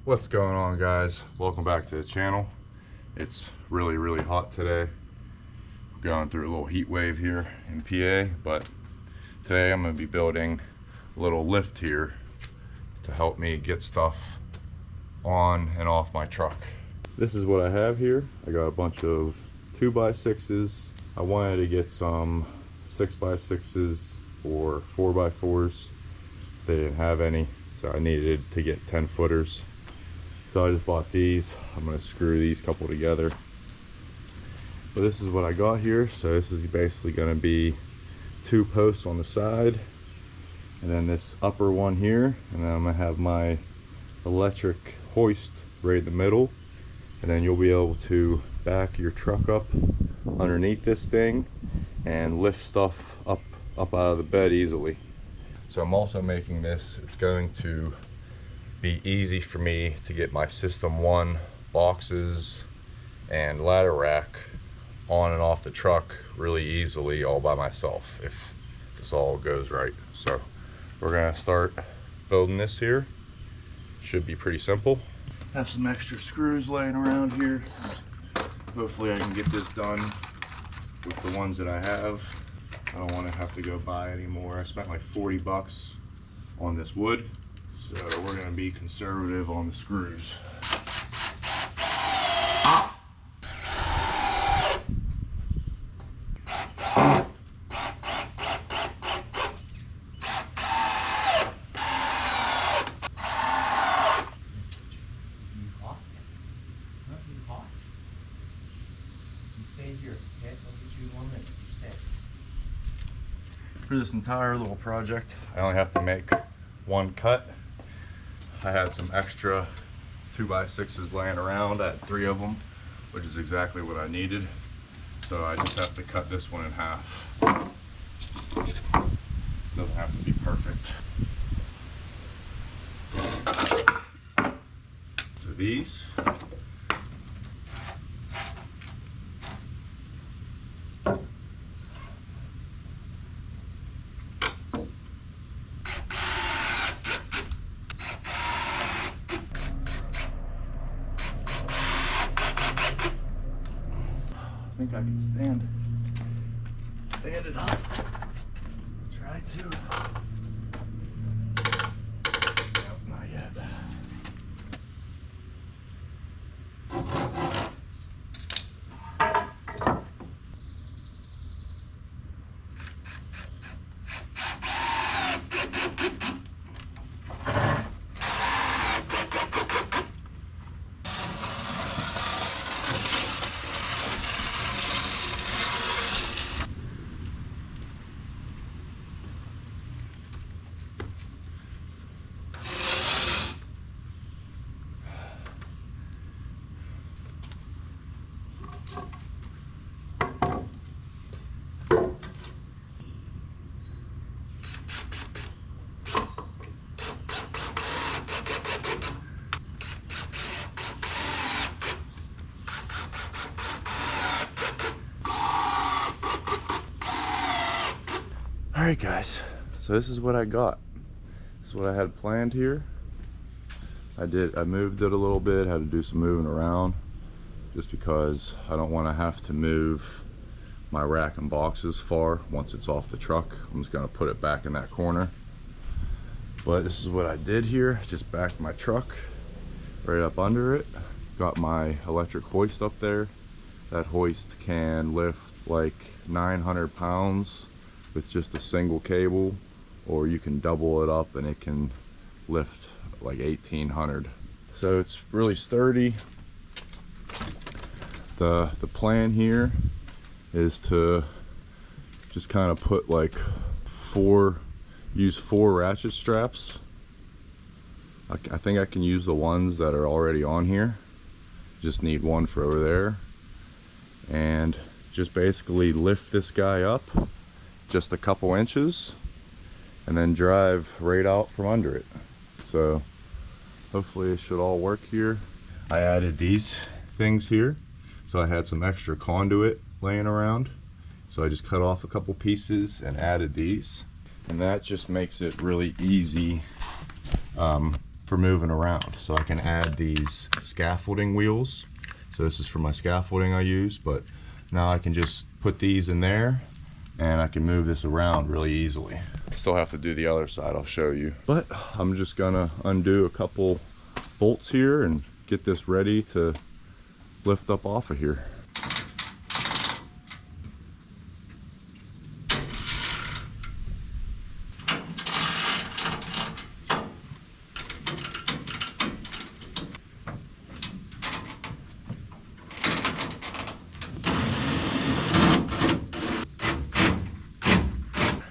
What's going on, guys? Welcome back to the channel. It's really hot today. We're going through a little heat wave here in PA, but today I'm going to be building a little lift here to help me get stuff on and off my truck. This is what I have here. I got a bunch of 2x6s. I wanted to get some 6x6s or 4x4s. They didn't have any, so I needed to get 10 footers. So I just bought these. I'm going to screw these couple together. But this is what I got here. So this is basically going to be 2 posts on the side, and then this upper one here, and then I'm going to have my electric hoist right in the middle, and then you'll be able to back your truck up underneath this thing and lift stuff up out of the bed easily. So I'm also making this, it's going to be easy for me to get my System 1 boxes and ladder rack on and off the truck really easily all by myself if this all goes right. So we're gonna start building this here. Should be pretty simple. Have some extra screws laying around here. Hopefully I can get this done with the ones that I have. I don't want to have to go buy any more. I spent like 40 bucks on this wood. So we're going to be conservative on the screws. For this entire little project, I only have to make one cut. I had some extra 2x6s laying around. I had 3 of them, which is exactly what I needed. So I just have to cut this one in half. Doesn't have to be perfect. So these. I think I can stand it up. Try to. Nope, not yet. Alright guys, so this is what I got. This is what I had planned here. I moved it a little bit, had to do some moving around just because I don't want to have to move my rack and boxes far once it's off the truck. I'm just going to put it back in that corner. But this is what I did here. Just backed my truck right up under it. Got my electric hoist up there. That hoist can lift like 900 pounds with just a single cable, or you can double it up and it can lift like 1800. So it's really sturdy. The plan here is to just kind of put like use 4 ratchet straps. I think I can use the ones that are already on here. Just need one for over there, and just basically lift this guy up just a couple inches and then drive right out from under it. So hopefully it should all work here. I added these things here, so I had some extra conduit laying around, so I just cut off a couple pieces and added these, and that just makes it really easy for moving around. So I can add these scaffolding wheels. So this is for my scaffolding I use, but now I can just put these in there and I can move this around really easily. Still have to do the other side, I'll show you. But I'm just gonna undo a couple bolts here and get this ready to lift up off of here.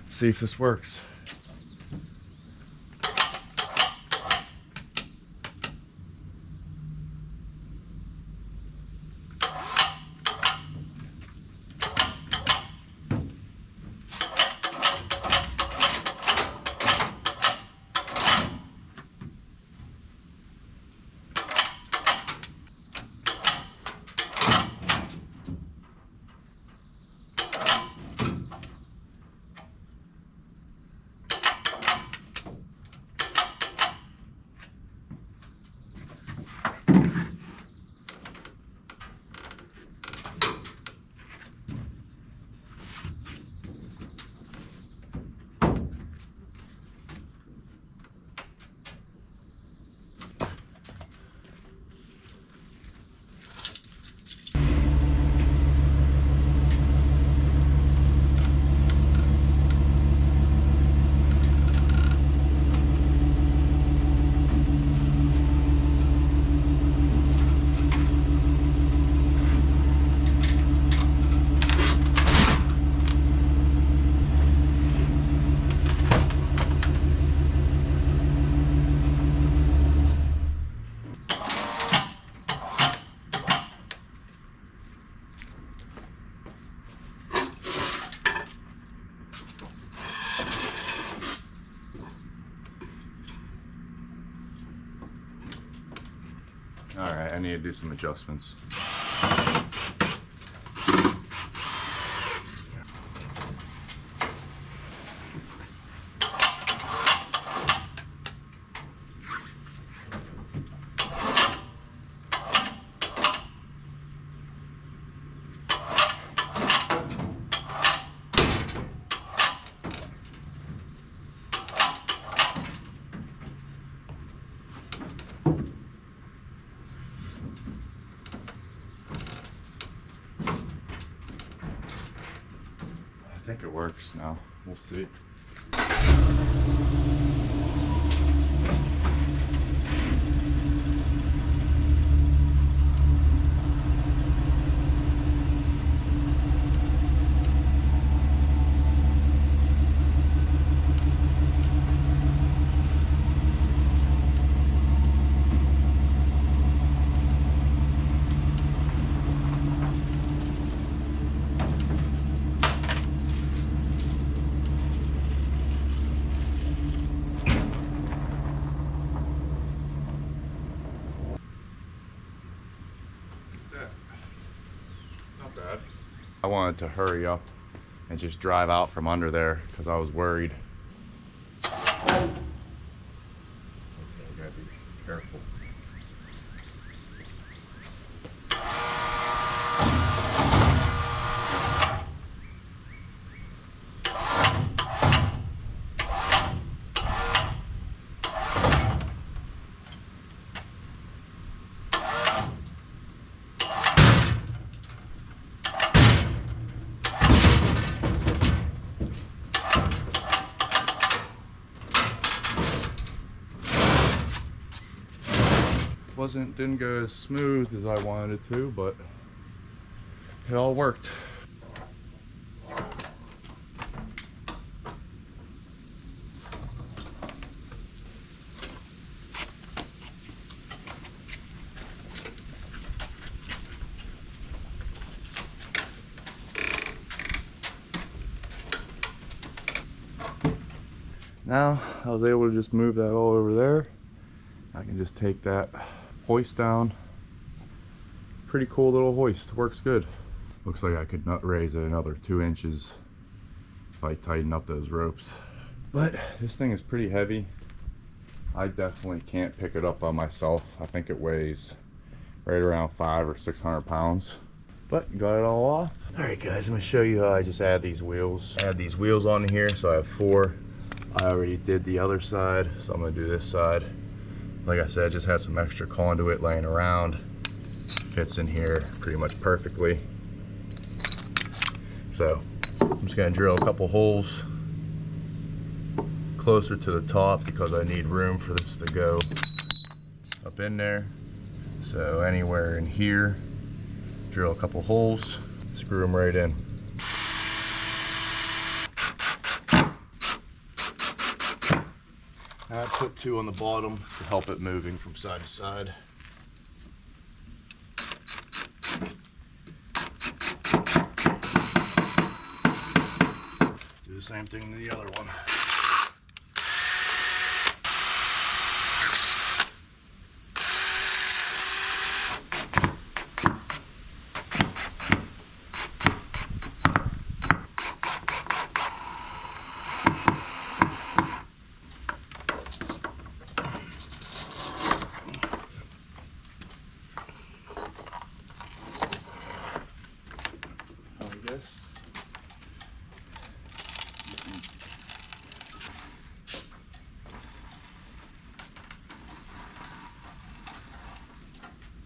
See if this works. All right, I need to do some adjustments. I think it works now. We'll see. I wanted to hurry up and just drive out from under there because I was worried. Okay, I gotta be careful. Didn't go as smooth as I wanted it to, but it all worked. Now I was able to just move that all over there. I can just take that hoist down. Pretty cool little hoist, works good. Looks like I could nut raise it another 2 inches if I tighten up those ropes. But this thing is pretty heavy. I definitely can't pick it up by myself. I think it weighs right around 500 or 600 pounds. But got it all off. All right, guys, I'm gonna show you how I just add these wheels. I add these wheels on here, so I have 4. I already did the other side, so I'm gonna do this side. Like I said, just had some extra conduit laying around. Fits in here pretty much perfectly. So I'm just gonna drill a couple holes closer to the top because I need room for this to go up in there. So anywhere in here, drill a couple holes, screw them right in. I put 2 on the bottom to help it moving from side to side. Do the same thing to the other one. This.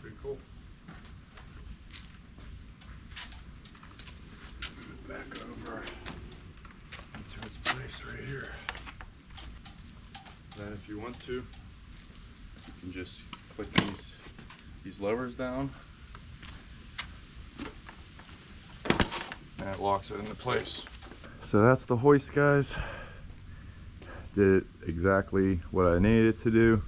Pretty cool. Move it back over into its place right here. Then if you want to, you can just click these levers down. And it locks it into place. So that's the hoist, guys. Did exactly what I needed it to do.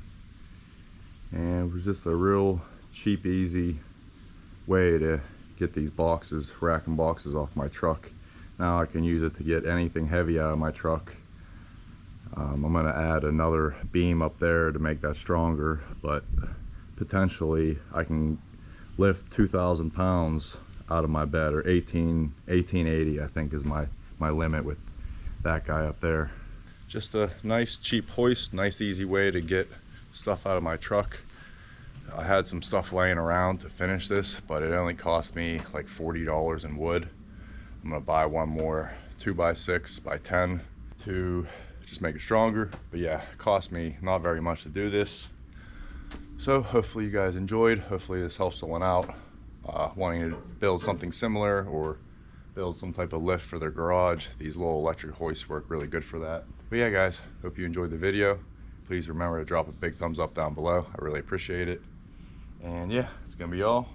And it was just a real cheap, easy way to get these boxes, racking boxes off my truck. Now I can use it to get anything heavy out of my truck. I'm gonna add another beam up there to make that stronger, but potentially I can lift 2,000 pounds out of my bed, or 1880 I think is my limit with that guy up there. Just a nice cheap hoist, nice easy way to get stuff out of my truck. I had some stuff laying around to finish this, but it only cost me like $40 in wood. I'm gonna buy one more 2x6 by 10 to just make it stronger. But yeah, it cost me not very much to do this. So hopefully you guys enjoyed. Hopefully this helps someone out wanting to build something similar or build some type of lift for their garage. These little electric hoists work really good for that. But yeah, guys, hope you enjoyed the video. Please remember to drop a big thumbs up down below. I really appreciate it. And yeah, it's gonna be all.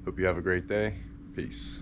Hope you have a great day. Peace.